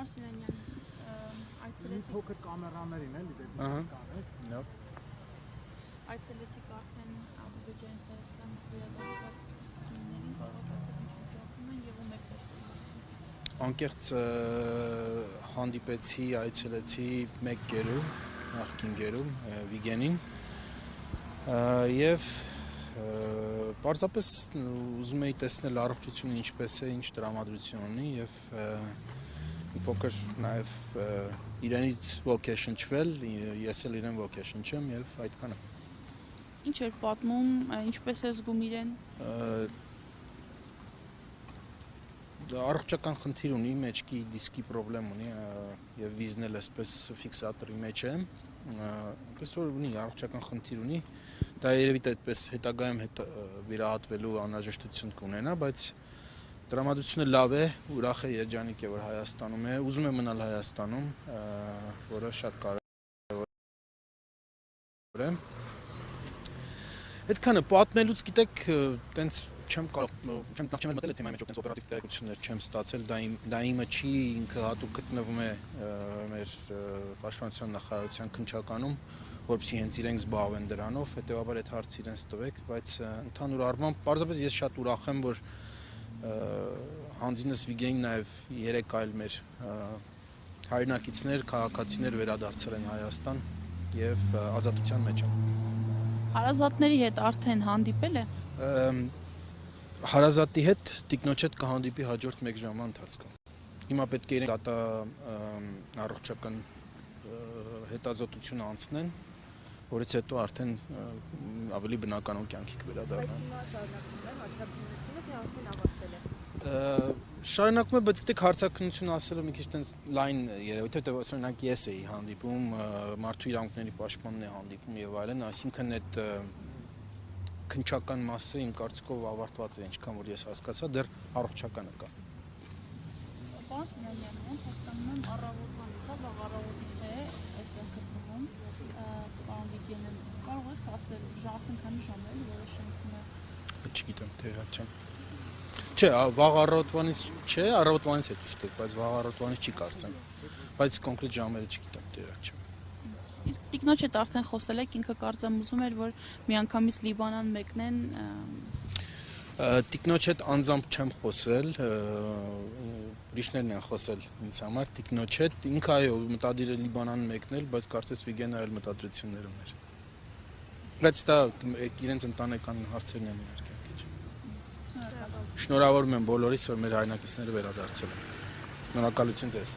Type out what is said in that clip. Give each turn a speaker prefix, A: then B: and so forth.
A: Պարոն Սինանյան, այցելեցիք
B: փոքր կամերաներին էլի դեպի կանեք։
A: Այցելեցիք արդեն Ադրբեջանից Հայաստան վերադարձած գինիներին, կարող եք ասել ինչ վիճակում են եւ ում եք տեսնում։
C: Անկեղծ հանդիպեցի, այցելեցի մեկ գերու, նախկին գերու, Վիգենին եւ պարզապես ուզում էի տեսնել առողջությունը ինչպես է, ինչ տրամադրություն ունի եւ փոքր նաեւ իրենից ոգեշնչվել, ես էլ իրեն ոգեշնչեմ եւ այդքանը։
A: Ինչ էր պատմում, ինչպես է զգում իրեն։
C: Առողջական խնդիր ունի, մեջքի դիսկի խնդրեմ ունի եւ վիզն էլ այսպես ֆիքսատորի մեջ է։ Այնպես որ ունի առողջական խնդիր ունի, դա երևի այդպես հետագայում վիրահատվելու անհրաժեշտություն կունենա, բայց տրամադրությունը լավ է, ուրախ է, երջանիկ է, որ Հայաստանում է, ուզում է մնալ Հայաստանում, որը շատ կարևոր է։ Այդքանը պատմելուց գիտեք, տենց չեմ մտել այդ թեմայի մեջ, տենց օպերատիվ տեղեկություններ չեմ ստացել, դա իմը չի, ինքը հատուկ գտնվում է մեր պաշտպանության նախարարության քննչականում, որպեսզի հենց իրենք զբաղվեն դրանով, հետեւաբար այդ հարցը իրենց տվեք, բայց ընդհանուր առմամբ պարզապես ես շատ ուրախ եմ, որ հանձինս Վիգենին նաև 3 այլ մեր հայրենակիցներ, քաղաքացիներ վերադարձել են Հայաստան եւ ազատության մեջ են։
A: Հարազատների հետ արդեն հանդիպել է։
C: Հարազատի հետ տիկնոջ հետ կհանդիպի հաջորդ 1 ժամվա ընթացքում։ Հիմա պետք է իրենք դատա առողջական հետազոտություն անցնեն, որից հետո արդեն ավելի բնականon կյանքի կվերադառնան։ Շարունակում է, բայց գիտեք հարցաքննություն ասելով մի քիչ տենց լայն երևույթ է, որտեղ օրինակ ես էի հանդիպում, մարդու իրավունքների պաշտպանն է հանդիպում եւ այլն, այսինքն այդ քննչական մասը իմ կարծիքով ավարտված է, ինչքան որ ես հասկացա, դեռ առողջականը կա։
A: Պարոն Սինանյան, ոնց հասկանում եմ առավոտվանից, վաղ առավոտից է այստեղ գտնվում, պարոն Վիգենը, կարող եք ասել արդեն քանի ժամ է, որը շենքում է։
C: Չգիտեմ, տեղյակ չեմ։ Չէ, վաղ առավոտվանից չէ, առավոտվանից է ճիշտ է, բայց վաղ առավոտվանից չի կարծեմ, բայց կոնկրետ ժամերը չգիտեմ, տեղյակ չեմ։
A: Իսկ տիկնոջ հետ արդեն խոսել եք, ինքը կարծեմ ուզում էր, որ միանգամից Լիբանան մեկնեն։
C: Տիկնոջ հետ անձամբ չեմ խոսել, ուրիշներն են խոսել ինձ համար, տիկնոջ հետ, ինքը այո, մտադիր է Լիբանան մեկնել, բայց կարծես Վիգենը այլ մտադրություններ ուներ։ Բայց դա իրենց ընտանեկան հարցերն են իհարկե։ Շնորհավորում եմ բոլորիս, որ մեր հայրենակիցները վերադարձել են։ Շնորհակալություն ձեզ։